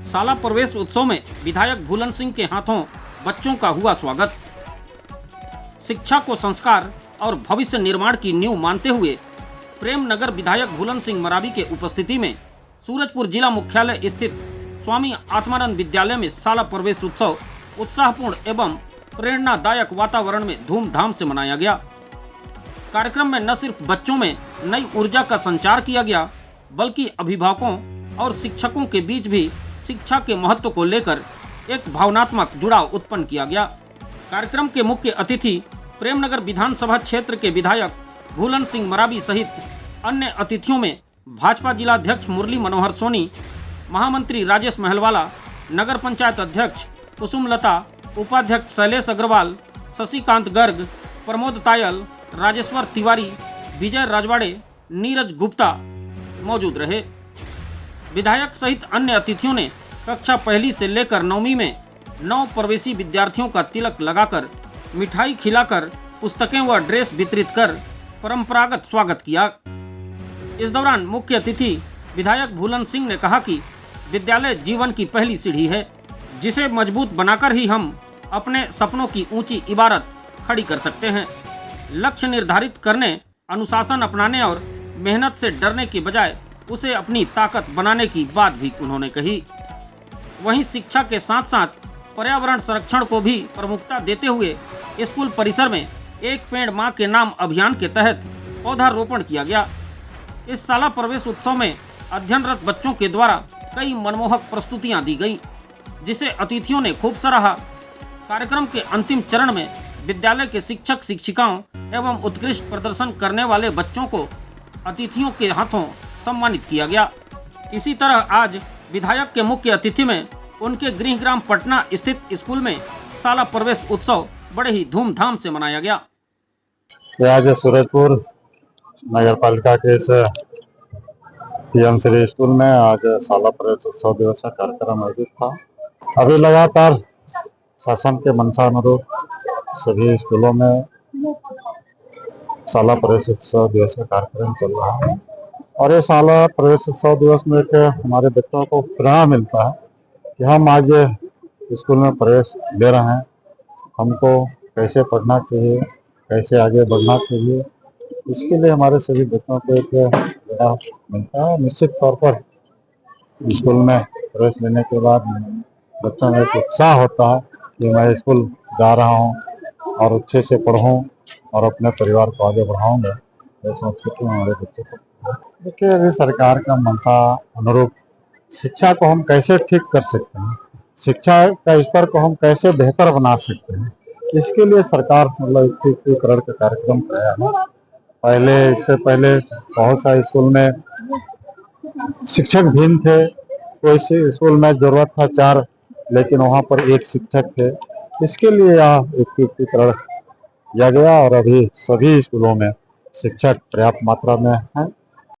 शाला प्रवेश उत्सव में विधायक भूलन सिंह के हाथों बच्चों का हुआ स्वागत। शिक्षा को संस्कार और भविष्य निर्माण की नींव मानते हुए प्रेमनगर विधायक भूलन सिंह मरावी के उपस्थिति में सूरजपुर जिला मुख्यालय स्थित स्वामी आत्मानंद विद्यालय में शाला प्रवेश उत्सव उत्साहपूर्ण एवं प्रेरणादायक वातावरण में धूमधाम से मनाया गया। कार्यक्रम में न सिर्फ बच्चों में नई ऊर्जा का संचार किया गया, बल्कि अभिभावकों और शिक्षकों के बीच भी शिक्षा के महत्व को लेकर एक भावनात्मक जुड़ाव उत्पन्न किया गया। कार्यक्रम के मुख्य अतिथि प्रेमनगर विधानसभा क्षेत्र के विधायक भूलन सिंह मरावी सहित अन्य अतिथियों में भाजपा जिलाध्यक्ष मुरली मनोहर सोनी, महामंत्री राजेश महलवाला, नगर पंचायत अध्यक्ष कुसुमलता, उपाध्यक्ष शैलेश अग्रवाल, शशिकांत गर्ग, प्रमोद तायल, राजेश्वर तिवारी, विजय राजवाड़े, नीरज गुप्ता मौजूद रहे। विधायक सहित अन्य अतिथियों ने कक्षा पहली से लेकर 9वीं में 9 प्रवेशी विद्यार्थियों का तिलक लगाकर, मिठाई खिलाकर, पुस्तकें व ड्रेस वितरित कर परंपरागत स्वागत किया। इस दौरान मुख्य अतिथि विधायक भूलन सिंह ने कहा कि विद्यालय जीवन की पहली सीढ़ी है, जिसे मजबूत बनाकर ही हम अपने सपनों की ऊंची इबारत खड़ी कर सकते हैं। लक्ष्य निर्धारित करने, अनुशासन अपनाने और मेहनत से डरने के बजाय उसे अपनी ताकत बनाने की बात भी उन्होंने कही। वहीं शिक्षा के साथ साथ पर्यावरण संरक्षण को भी प्रमुखता देते हुए स्कूल परिसर में एक पेड़ मां के नाम अभियान के तहत पौधारोपण किया गया। इस शाला प्रवेश उत्सव में अध्ययनरत बच्चों के द्वारा कई मनमोहक प्रस्तुतियां दी गई, जिसे अतिथियों ने खूब सराहा। कार्यक्रम के अंतिम चरण में विद्यालय के शिक्षक शिक्षिकाओं एवं उत्कृष्ट प्रदर्शन करने वाले बच्चों को अतिथियों के हाथों सम्मानित किया गया। इसी तरह आज विधायक के मुख्य अतिथि में उनके गृहग्राम पटना स्थित स्कूल में शाला प्रवेश उत्सव बड़े ही धूमधाम से मनाया गया। आज सूरजपुर नगर पालिका के इस पीएम श्री स्कूल में आज शाला प्रवेश उत्सव दिवस का कार्यक्रम आयोजित था। अभी लगातार शासन के मंशा अनुरूप सभी स्कूलों में शाला प्रवेश उत्सव दिवस का कार्यक्रम चल रहा है और ये शाला प्रवेश उत्सव दिवस में एक हमारे बच्चों को प्रेरणा मिलता है कि हम आज स्कूल में प्रवेश ले रहे हैं, हमको कैसे पढ़ना चाहिए, कैसे आगे बढ़ना चाहिए। इसके लिए हमारे सभी बच्चों को एक प्रेरणा मिलता है। निश्चित तौर पर स्कूल में प्रवेश लेने के बाद बच्चों में एक उत्साह होता है कि मैं स्कूल जा रहा हूँ और अच्छे से पढ़ूँ और अपने परिवार को आगे बढ़ाऊंगा। ऐसा सोच हमारे बच्चों को। देखिए, अभी सरकार का मंशा अनुरूप शिक्षा को हम कैसे ठीक कर सकते हैं, शिक्षा का स्तर को हम कैसे बेहतर बना सकते हैं, इसके लिए सरकार मतलब एकीकरण का कार्यक्रम कराया है। इससे पहले बहुत सारे स्कूल में शिक्षक भिन्न थे, कोई स्कूल में जरूरत था 4, लेकिन वहाँ पर 1 शिक्षक थे। इसके लिए यहाँ एकीकरण किया गया और अभी सभी स्कूलों में शिक्षक पर्याप्त मात्रा में हैं।